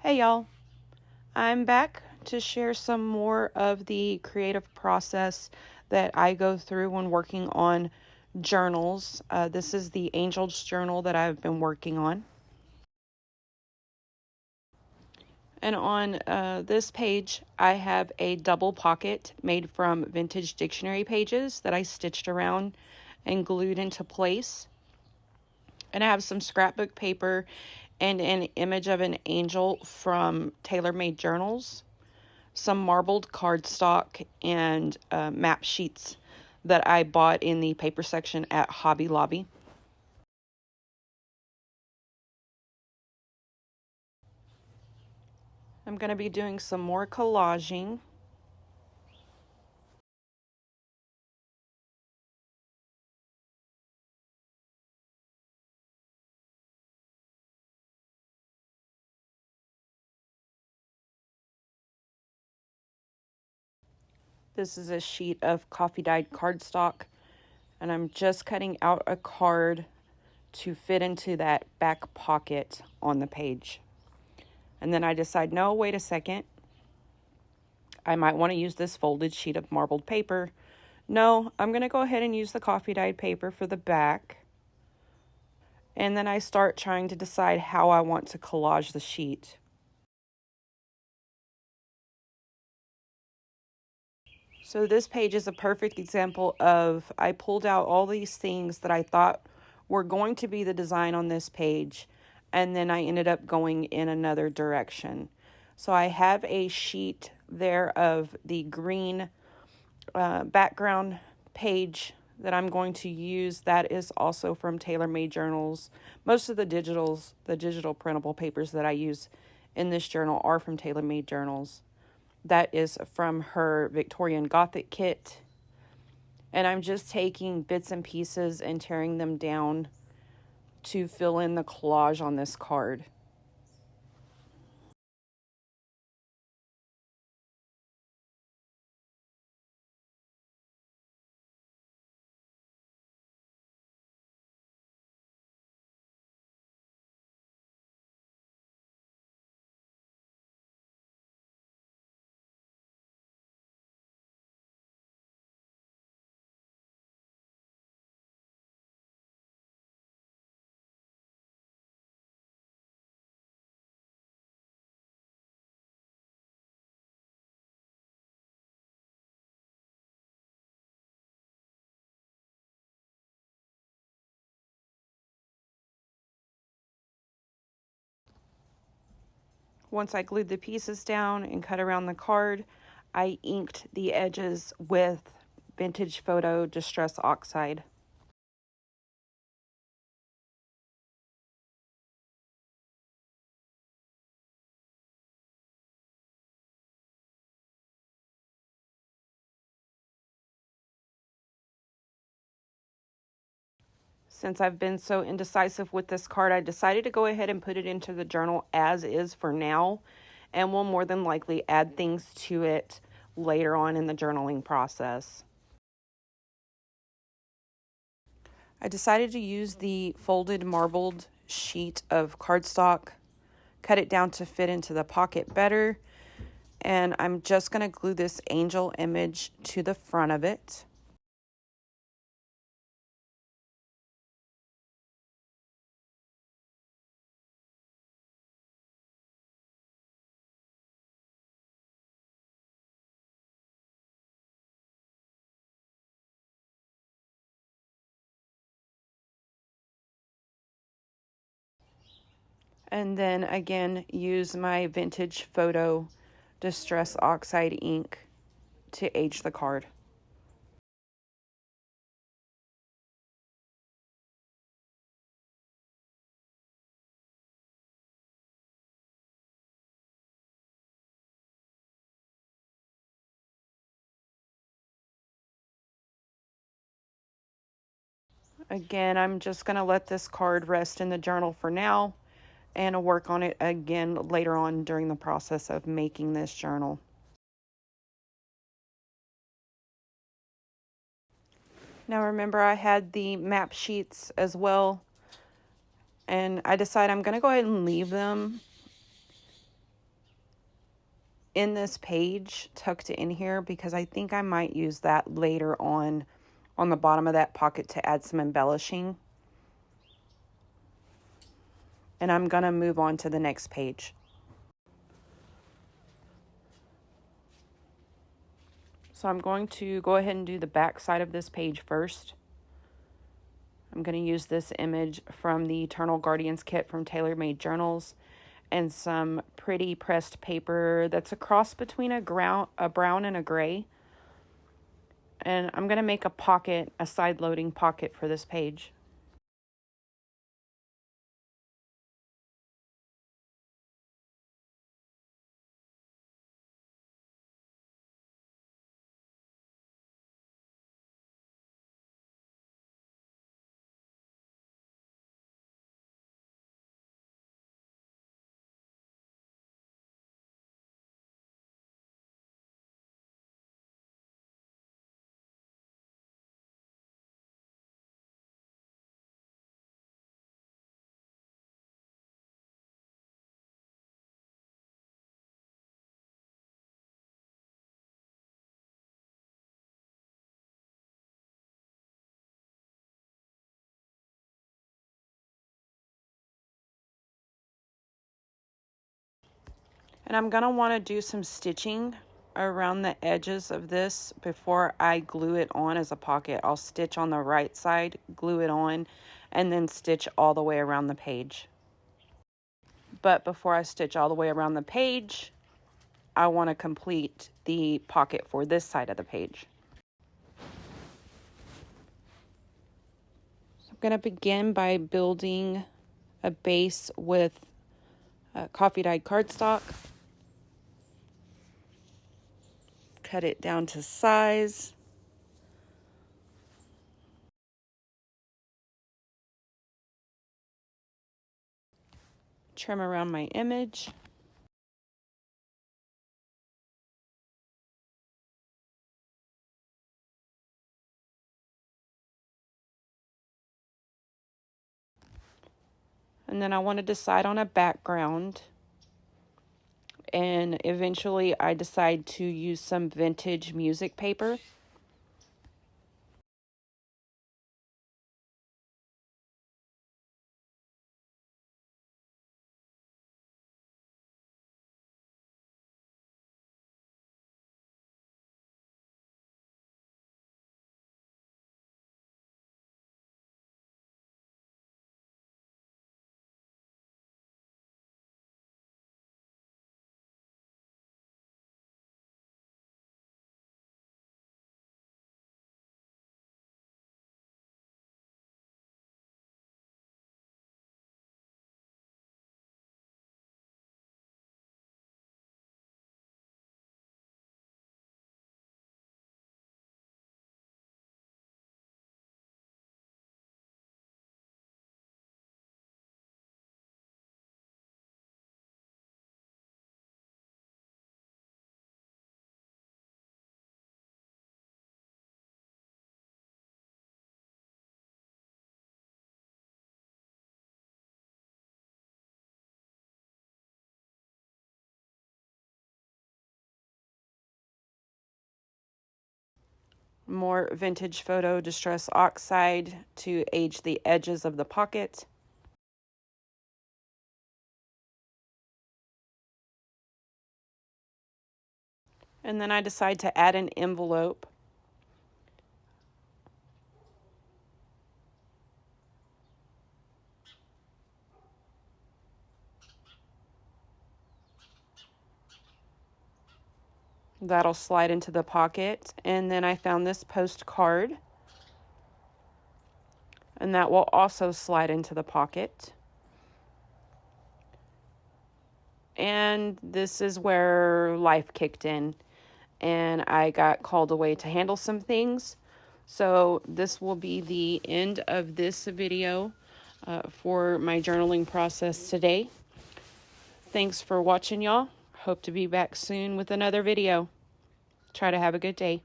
Hey y'all, I'm back to share some more of the creative process that I go through when working on journals. This is the Angels journal that I've been working on. And on this page, I have a double pocket made from vintage dictionary pages that I stitched around and glued into place. And I have some scrapbook paper and an image of an angel from tailor-made journals, some marbled cardstock, and map sheets that I bought in the paper section at Hobby Lobby. I'm going to be doing some more collaging. This is a sheet of coffee dyed cardstock, and I'm just cutting out a card to fit into that back pocket on the page. And then I decide, no, wait a second. I might want to use this folded sheet of marbled paper. No, I'm going to go ahead and use the coffee dyed paper for the back. And then I start trying to decide how I want to collage the sheet. So this page is a perfect example of I pulled out all these things that I thought were going to be the design on this page, and then I ended up going in another direction. So I have a sheet there of the green background page that I'm going to use. That is also from TaylorMade Journals. Most of the digital printable papers that I use in this journal are from TaylorMade Journals. That is from her Victorian Gothic kit. And I'm just taking bits and pieces and tearing them down to fill in the collage on this card. Once I glued the pieces down and cut around the card, I inked the edges with Vintage Photo Distress Oxide. Since I've been so indecisive with this card, I decided to go ahead and put it into the journal as is for now, and will more than likely add things to it later on in the journaling process. I decided to use the folded marbled sheet of cardstock, cut it down to fit into the pocket better, and I'm just going to glue this angel image to the front of it. And then again, use my Vintage Photo Distress Oxide ink to age the card. Again, I'm just going to let this card rest in the journal for now, and I'll work on it again later on during the process of making this journal. Now remember, I had the map sheets as well, and I decided I'm going to go ahead and leave them in this page tucked in here because I think I might use that later on the bottom of that pocket to add some embellishing. And I'm going to move on to the next page. So I'm going to go ahead and do the back side of this page first. I'm going to use this image from the Eternal Guardians kit from Tailor Made Journals and some pretty pressed paper that's a cross between a brown and a gray. And I'm going to make a pocket, a side loading pocket for this page. And I'm going to want to do some stitching around the edges of this before I glue it on as a pocket. I'll stitch on the right side, glue it on, and then stitch all the way around the page. But before I stitch all the way around the page, I want to complete the pocket for this side of the page. So I'm going to begin by building a base with coffee dyed cardstock. Cut it down to size. Trim around my image. And then I want to decide on a background. And eventually I decide to use some vintage music paper. More vintage photo distress oxide to age the edges of the pocket. And then I decide to add an envelope. That'll slide into the pocket. And then I found this postcard. And that will also slide into the pocket. And this is where life kicked in. And I got called away to handle some things. So this will be the end of this video for my journaling process today. Thanks for watching, y'all. Hope to be back soon with another video. Try to have a good day.